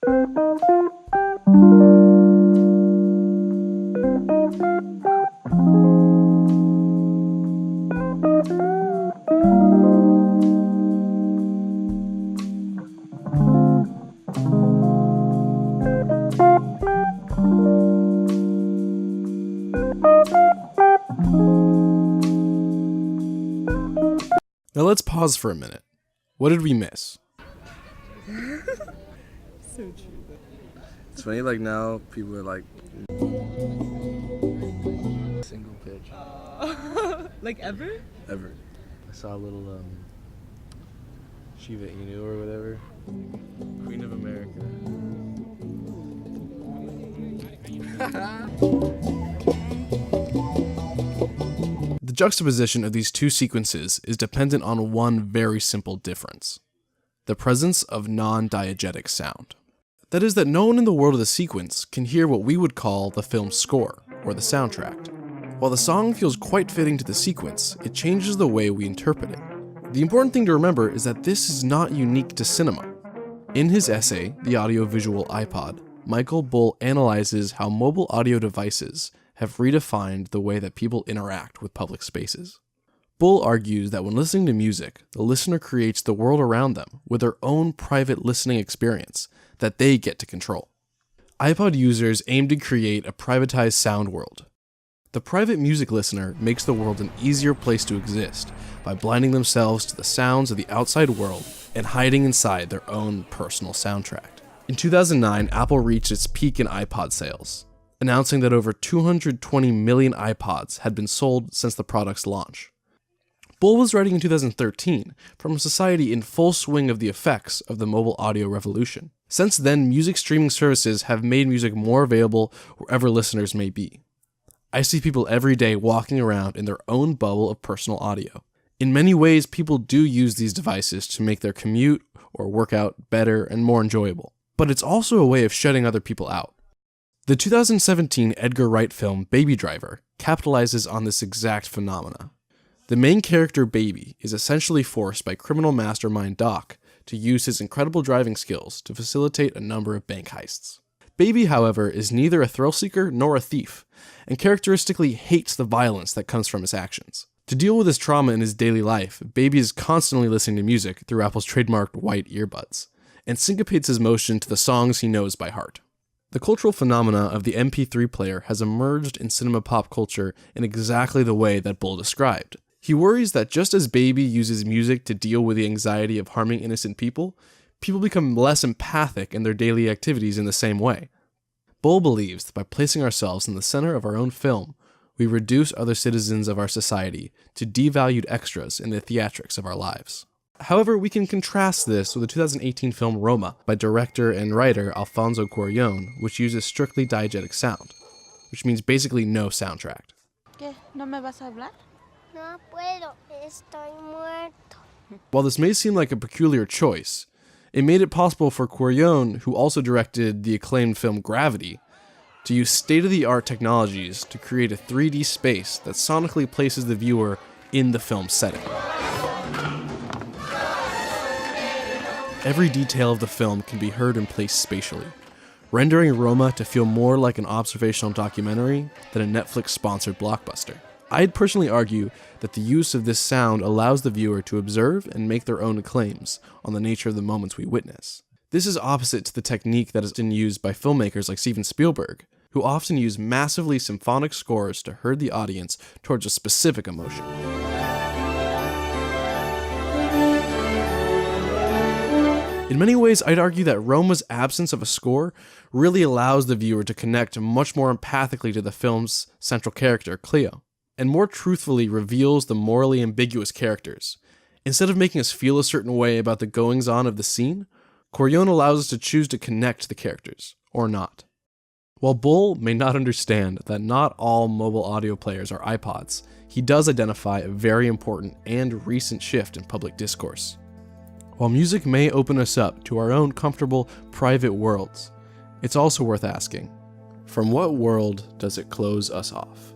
Now let's pause for a minute. What did we miss? So true. It's funny, like now people are like single pitch. Like ever? Ever. I saw a little Shiva Inu or whatever. Queen of America. The juxtaposition of these two sequences is dependent on one very simple difference: the presence of non-diegetic sound. That is, that no one in the world of the sequence can hear what we would call the film's score, or the soundtrack. While the song feels quite fitting to the sequence, it changes the way we interpret it. The important thing to remember is that this is not unique to cinema. In his essay, The Audiovisual iPod, Michael Bull analyzes how mobile audio devices have redefined the way that people interact with public spaces. Bull argues that when listening to music, the listener creates the world around them with their own private listening experience that they get to control. iPod users aim to create a privatized sound world. The private music listener makes the world an easier place to exist by blinding themselves to the sounds of the outside world and hiding inside their own personal soundtrack. In 2009, Apple reached its peak in iPod sales, announcing that over 220 million iPods had been sold since the product's launch. Bull was writing in 2013 from a society in full swing of the effects of the mobile audio revolution. Since then, music streaming services have made music more available wherever listeners may be. I see people every day walking around in their own bubble of personal audio. In many ways, people do use these devices to make their commute or workout better and more enjoyable. But it's also a way of shutting other people out. The 2017 Edgar Wright film Baby Driver capitalizes on this exact phenomena. The main character, Baby, is essentially forced by criminal mastermind Doc to use his incredible driving skills to facilitate a number of bank heists. Baby, however, is neither a thrill seeker nor a thief, and characteristically hates the violence that comes from his actions. To deal with his trauma in his daily life, Baby is constantly listening to music through Apple's trademarked white earbuds, and syncopates his motion to the songs he knows by heart. The cultural phenomena of the MP3 player has emerged in cinema pop culture in exactly the way that Bull described. He worries that just as Baby uses music to deal with the anxiety of harming innocent people, people become less empathic in their daily activities in the same way. Bull believes that by placing ourselves in the center of our own film, we reduce other citizens of our society to devalued extras in the theatrics of our lives. However, we can contrast this with the 2018 film Roma by director and writer Alfonso Cuarón, which uses strictly diegetic sound, which means basically no soundtrack. ¿Qué? ¿No me vas a hablar? No puedo, estoy muerto. While this may seem like a peculiar choice, it made it possible for Cuarón, who also directed the acclaimed film Gravity, to use state-of-the-art technologies to create a 3D space that sonically places the viewer in the film's setting. Every detail of the film can be heard and placed spatially, rendering Roma to feel more like an observational documentary than a Netflix-sponsored blockbuster. I'd personally argue that the use of this sound allows the viewer to observe and make their own claims on the nature of the moments we witness. This is opposite to the technique that has been used by filmmakers like Steven Spielberg, who often use massively symphonic scores to herd the audience towards a specific emotion. In many ways, I'd argue that Roma's absence of a score really allows the viewer to connect much more empathically to the film's central character, Cleo, and more truthfully reveals the morally ambiguous characters. Instead of making us feel a certain way about the goings-on of the scene, Cuarón allows us to choose to connect to the characters, or not. While Bull may not understand that not all mobile audio players are iPods, he does identify a very important and recent shift in public discourse. While music may open us up to our own comfortable, private worlds, it's also worth asking, from what world does it close us off?